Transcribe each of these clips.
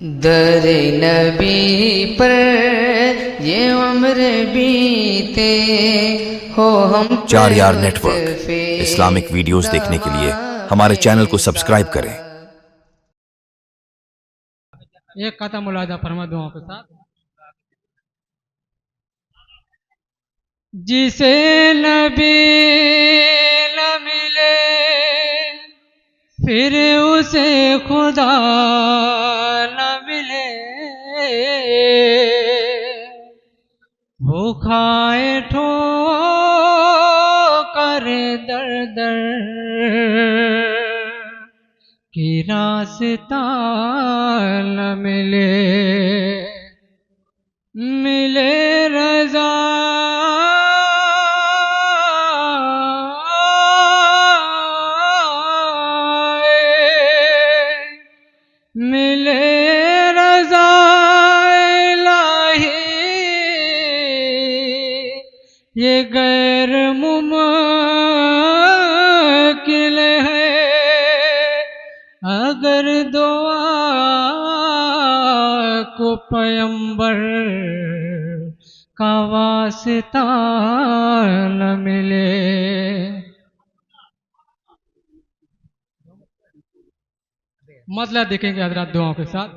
दर नबी पर ये उम्र बीते हो हम चार यार नेटवर्क इस्लामिक वीडियोस देखने के लिए हमारे चैनल को सब्सक्राइब करें। एक कथा मुलाजा फरमा दुआओं के साथ। जिसे नबी न मिले फिर उसे खुदा न मिले, वो खाए ठोकर दर दर कि रास्ता न मिले, मिले रज़ा मिले रज़ा इलाही, ये गैर मुमकिन है अगर दुआ को पैगंबर का वास्ता न मिले। मतलब देखेंगे हजरत दुआओं के साथ।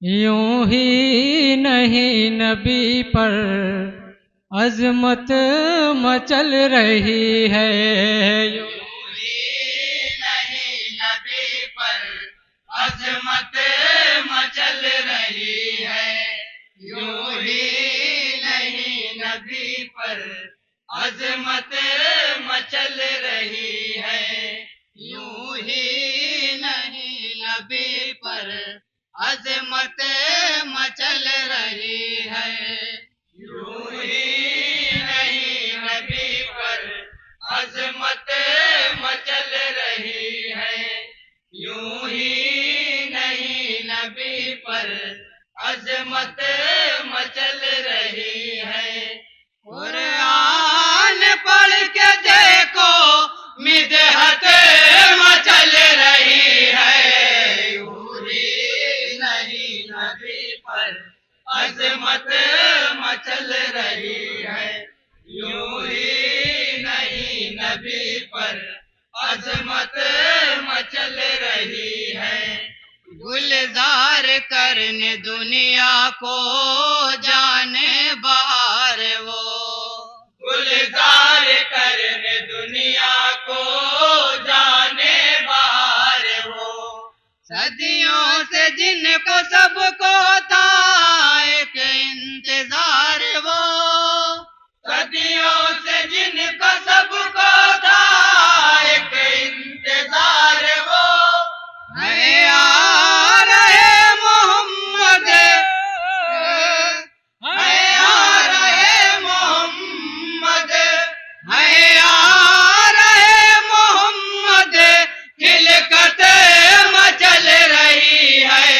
यूं ही नहीं नबी पर अजमत मचल रही है, यूं ही नहीं नबी पर अजमत मचल रही है, यूं ही नहीं नबी पर अजमत मचल रही है, यूं ही नहीं नबी पर अजमत मचल रही है, यूं ही नहीं नबी पर अजमत मचल रही है, यूं ही नहीं नबी पर अजमत मचल रही है। कुरान पढ़ के देखो मिदहत मचल रही है, यूं ही नहीं नबी पर अजमत मचल रही है, यूं ही नहीं नबी पर अजमत मचल रही है। गुलजार करने दुनिया को जाने बाहर वो, गुलजार करने दुनिया को जाने बाहर वो, सदियों से जिनको सबको था एक इंतजार वो, सदियों से जिनको सबको था एक इंतजार वो, है आ रहे मोहम्मद, है आ रहे मोहम्मद, है आ रहे मोहम्मद, खिलकत मचल रही है,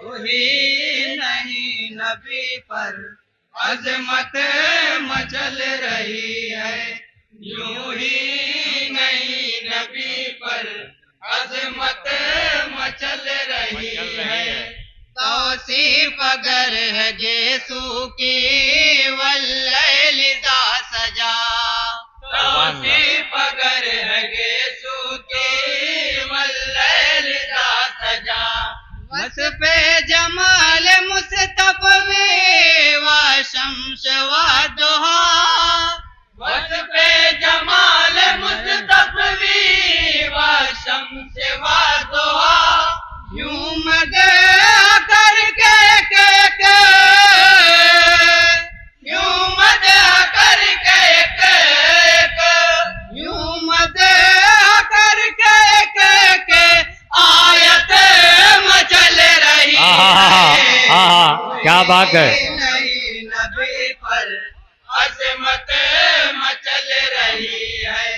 वही नहीं नबी पर अजमत मचल रही है, यूं ही नहीं नबी पर अजमत मचल रही है। तौसीफ अगर है यीशु की वल्लैलिदा सजा, तौसीफ अगर है यीशु की वल्लैलिदा सजा, बस पे जमाल मुस्तफ़वी व शम्स व दुहा, बस पे जमाल मुस्तफ़वी व शम्स व दुहा, यूं मदे करके यूं मदे करके यूं मदे करके आयत मचल रही है। क्या बात है। नहीं नबी पर अजमत मचल रही है,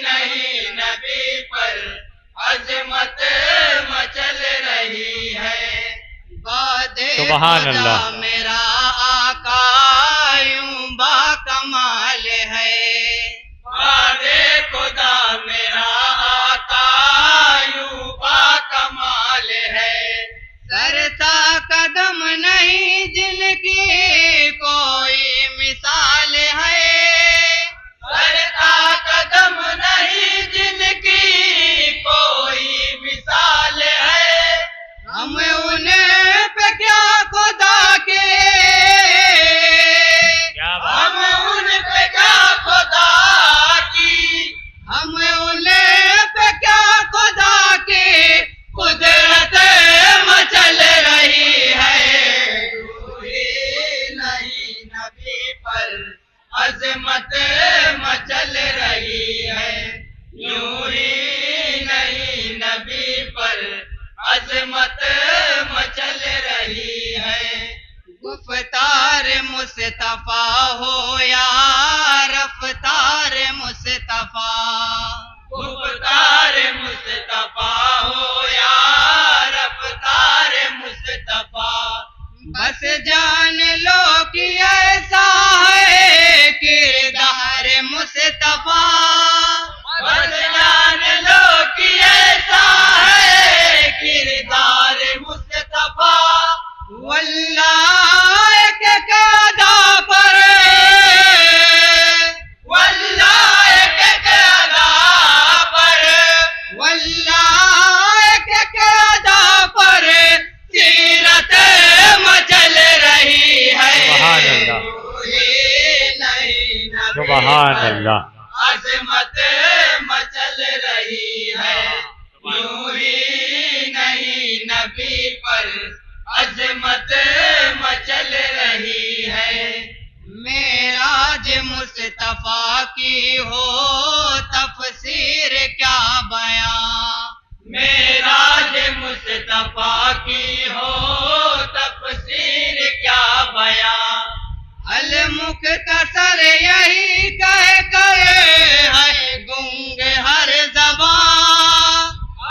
नहीं नबी पर अजमत मचल रही है। सुभान अल्लाह। मेरा आका यूं बाकमाल है, वादे खुदा मेरा आका यूं बाकमाल अजमत मचल रही है। गुफ्तार मुस्तफा हो या रफ्तार मुस्तफा, गुफ्तार मुस्तफा हो या रफ्तार मुस्तफा, बस जान लो कि ऐसा है किरदार मुस्तफा, बस जान लो कि ऐसा है किरदार मुस्तफा। वल्लाह के कदा पर, वल्लाह के कदा पर, वल्लाह के कदा पर सीरत मचल रही है। सुभान अल्लाह, सुभान अल्लाह, अजमत मचल रही है। यूं ही नहीं नबी पर अजमत मचल रही है। मेराज मुस्तफा की हो तफसीर क्या बयां, मेराज मुस्तफा की हो तफसीर क्या बयां। अल मुख्तसर यही कह कर है गुंग हर ज़बां,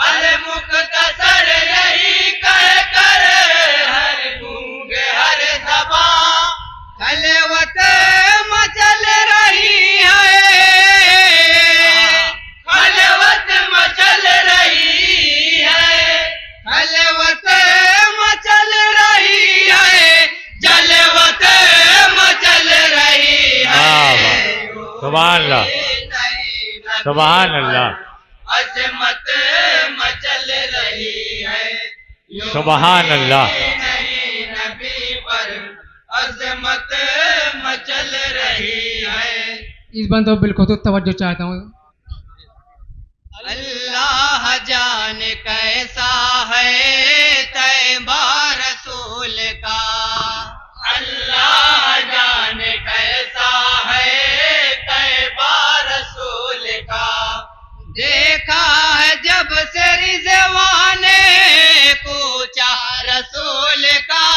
अल मुख्तसर यही कह कर है गुंग हर ज़बां। खलवत मचल रही है, खलवत मचल रही है, खलवत मचल रही है, जलवत मचल रही है। सुभान अल्लाह, सुभान अल्लाह, अजमत मचल रही है। सुभान अल्लाह, नहीं नबी पर अजमत मचल रही है। इस बंदो बिल्कुल तो तवज्जो चाहता हूँ। अल्लाह जाने कैसा है तैबा रसूल का, अल्लाह जाने कैसा है तैबा रसूल का। देखा है जब से रिज़वाने पूछा रसूल का,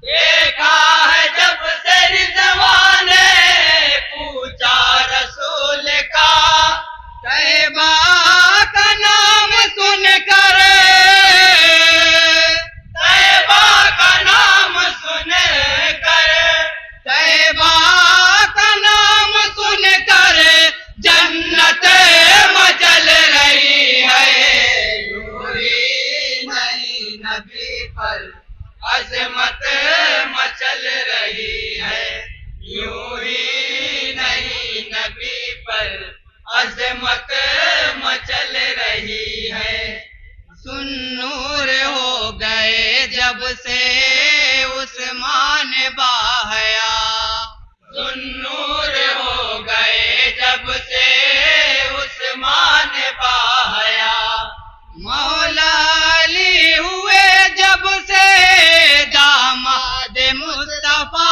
देखा है जब से रिज़वाने पूछा रसूल का। तैबा का नाम सुनकर, तैबा का नाम सुनकर, तैबा का नाम सुनकर जन्नत मचल रही है। यूं ही नहीं नबी पर अजमत मचल रही है। यूं ही नहीं नबी पर अजमत मचल रही है। सुन्नूर हो गए जब से उस्मान बाहया, सुन्नूर हो गए जब से उस्मान बाहया। मौला अली हुए जब से दामाद मुस्तफा,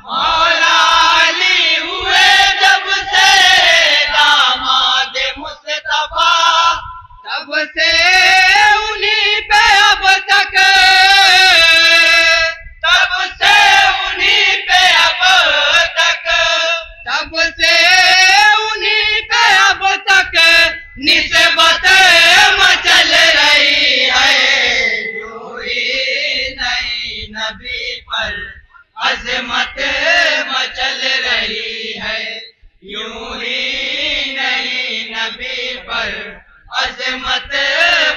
मौला अली हुए जब से दामाद मुस्तफा। तब से उन्हीं पे अब तक, तब से उन्हीं पे अब तक, तब से उन्हीं पे अब तक निस्बत मचल रही है। यूं ही नहीं नबी पर अजमत मचल रही है। यूं ही नहीं नबी पर अजमत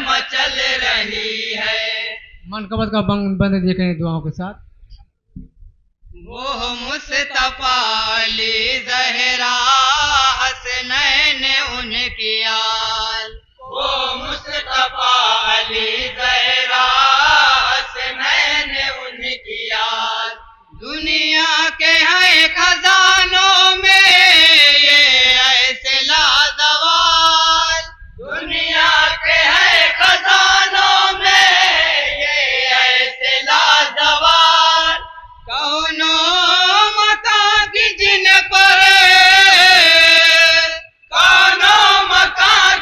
मचल रही है। मनकबत का बंद देखें दुआओं के साथ। वो मुस्तफा अली ज़हरा हसनैन उनकी आल, वो मुस्तफा अली ज़हरा हसनैन उनकी आल। दुनिया के हैं खजानों में ये ऐसे लाजवाल, दुनिया के हैं खजानों में ये ऐसे लाजवाल। कौनो मकान की जिन पर, कौनो मकान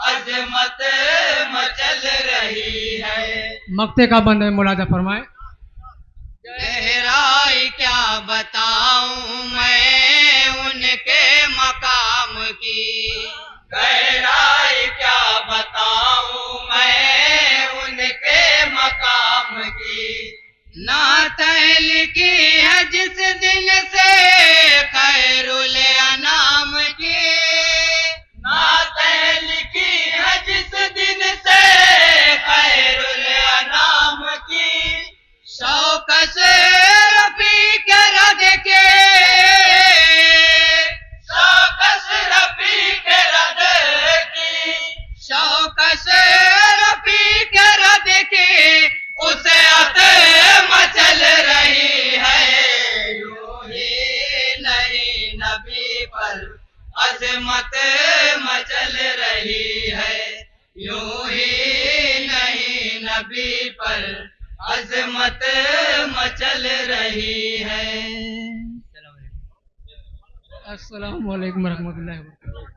अजमत मचल रही है। मक्ते का बंद है, मुलाजा फरमाए। गहराई क्या बताऊं मैं उनके मकाम की, गहराई क्या बताऊं मैं उनके मकाम की। नात लिखी है जिस दिन से खैरुल अनाम की, नात लिखी है जिस दिन से खैरुल अनाम की। शौक से रफी के रद के, शौक से रफी के रद की, शौक से रफी के रद की उसे अते मचल रही है। यूं ही नहीं नबी पर अजमत मचल रही है, यूं ही नहीं नबी पर अजमत मचल रही है। अस्सलाम वालेकुम रहमतुल्लाहि व बरकातहू।